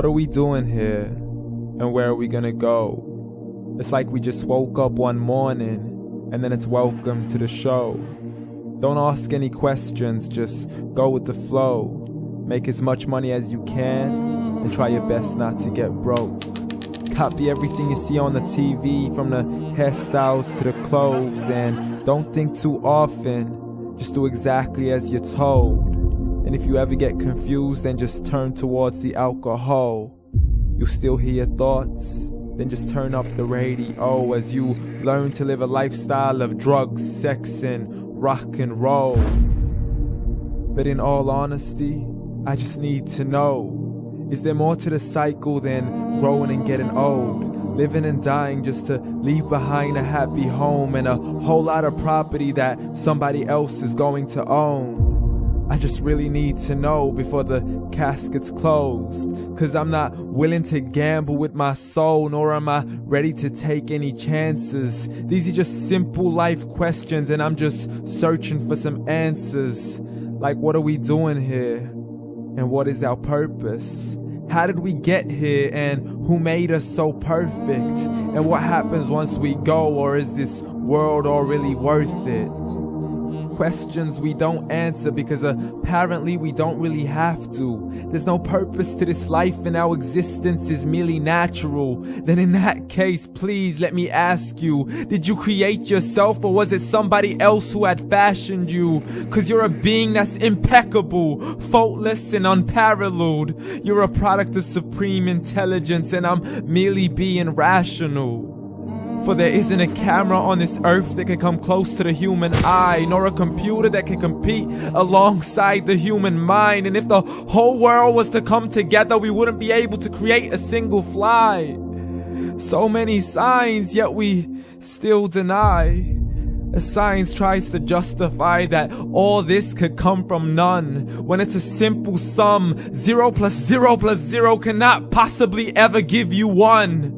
What are we doing here? And where are we gonna go? It's like we just woke up one morning and then it's welcome to the show. Don't ask any questions, just go with the flow. Make as much money as you can and try your best not to get broke. Copy everything you see on the TV, from the hairstyles to the clothes, and don't think too often, just do exactly as you're told. And if you ever get confused, then just turn towards the alcohol. You'll still hear your thoughts, then just turn up the radio as you learn to live a lifestyle of drugs, sex, and rock and roll. But in all honesty, I just need to know, is there more to the cycle than growing and getting old? Living and dying just to leave behind a happy home and a whole lot of property that somebody else is going to own. I just really need to know before the casket's closed, 'cause I'm not willing to gamble with my soul, nor am I ready to take any chances. These are just simple life questions and I'm just searching for some answers. Like, what are we doing here? And what is our purpose? How did we get here, and who made us so perfect? And what happens once we go, or is this world all really worth it? Questions we don't answer because apparently we don't really have to. There's no purpose to this life and our existence is merely natural. Then in that case, please let me ask you, did you create yourself, or was it somebody else who had fashioned you? 'Cause you're a being that's impeccable, faultless and unparalleled. You're a product of supreme intelligence and I'm merely being rational. For there isn't a camera on this earth that can come close to the human eye, nor a computer that can compete alongside the human mind. And if the whole world was to come together, we wouldn't be able to create a single fly. So many signs, yet we still deny. As science tries to justify that all this could come from none, when it's a simple sum. 0 plus 0 plus 0 cannot possibly ever give you 1.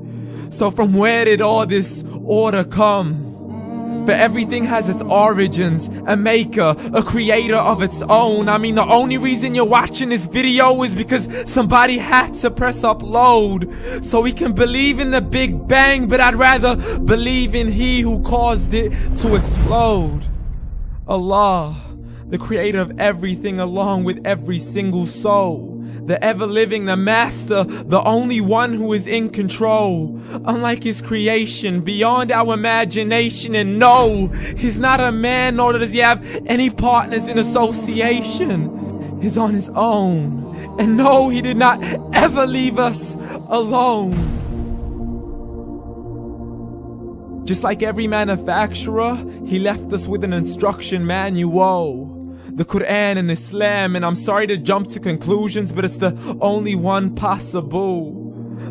So from where did all this order come? For everything has its origins, a maker, a creator of its own. I mean, the only reason you're watching this video is because somebody had to press upload. So we can believe in the Big Bang, but I'd rather believe in He who caused it to explode. Allah, the creator of everything along with every single soul. The ever-living, the master, the only one who is in control. Unlike his creation, beyond our imagination. And no, he's not a man, nor does he have any partners in association. He's on his own. And no, he did not ever leave us alone. Just like every manufacturer, he left us with an instruction manual. The Quran and Islam, and I'm sorry to jump to conclusions, but it's the only one possible.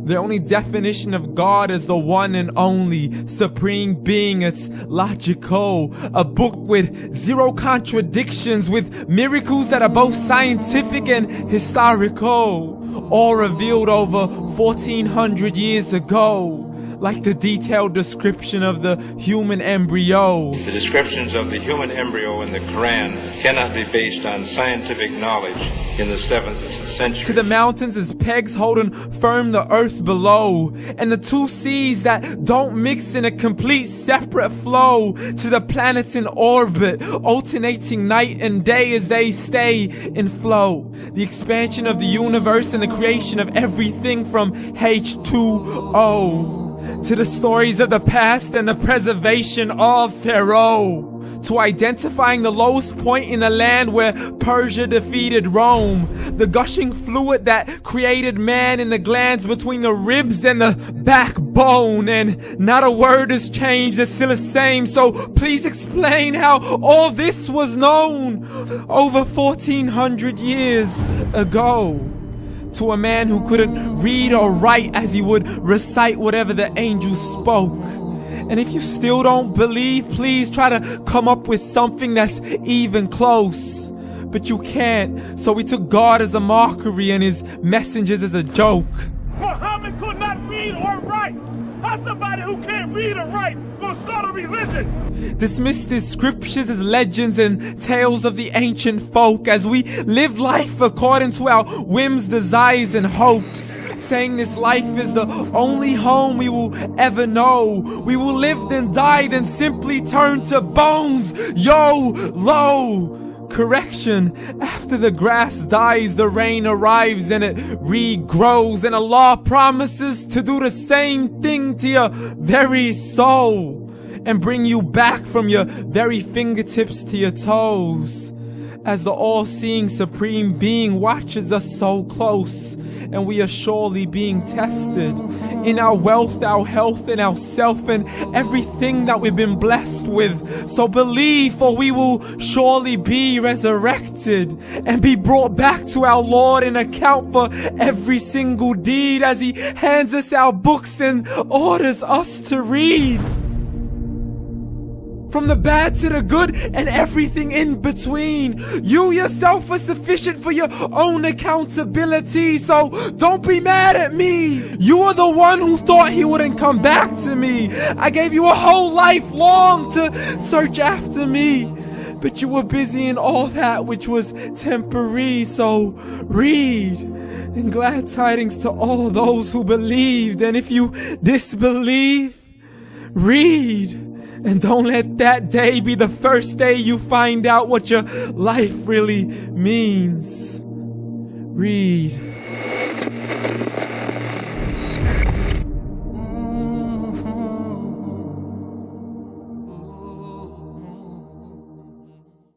The only definition of God is the one and only supreme being. It's logical, a book with 0 contradictions, with miracles that are both scientific and historical, all revealed over 1400 years ago. Like the detailed description of the human embryo. The descriptions of the human embryo in the Quran cannot be based on scientific knowledge in the 7th century. To the mountains as pegs holding firm the earth below, and the 2 seas that don't mix in a complete separate flow. To the planets in orbit, alternating night and day as they stay in flow. The expansion of the universe and the creation of everything from H2O. To the stories of the past and the preservation of Pharaoh. To identifying the lowest point in the land where Persia defeated Rome. The gushing fluid that created man in the glands between the ribs and the backbone. And not a word has changed, it's still the same. So please explain how all this was known over 1400 years ago. To a man who couldn't read or write, as he would recite whatever the angels spoke. And if you still don't believe, please try to come up with something that's even close. But you can't, so we took God as a mockery and his messengers as a joke. Muhammad could not read or write. How's somebody who can't read or write gonna start a religion? Dismissed his scriptures as legends and tales of the ancient folk, as we live life according to our whims, desires, and hopes. saying this life is the only home we will ever know. We will live then die, then simply turn to bones. YOLO! Correction, after the grass dies, the rain arrives and it regrows, and Allah promises to do the same thing to your very soul and bring you back from your very fingertips to your toes, as the all-seeing supreme being watches us so close, and we are surely being tested in our wealth, our health, and our self, and everything that we've been blessed with. So believe, for we will surely be resurrected and be brought back to our Lord and account for every single deed, as He hands us our books and orders us to read. From the bad to the good and everything in between. You yourself are sufficient for your own accountability, so don't be mad at me. You are the one who thought He wouldn't come back to me. I gave you a whole life long to search after me, but you were busy in all that which was temporary, so read. And glad tidings to all those who believed, and if you disbelieve, read. And don't let that day be the first day you find out what your life really means. Read.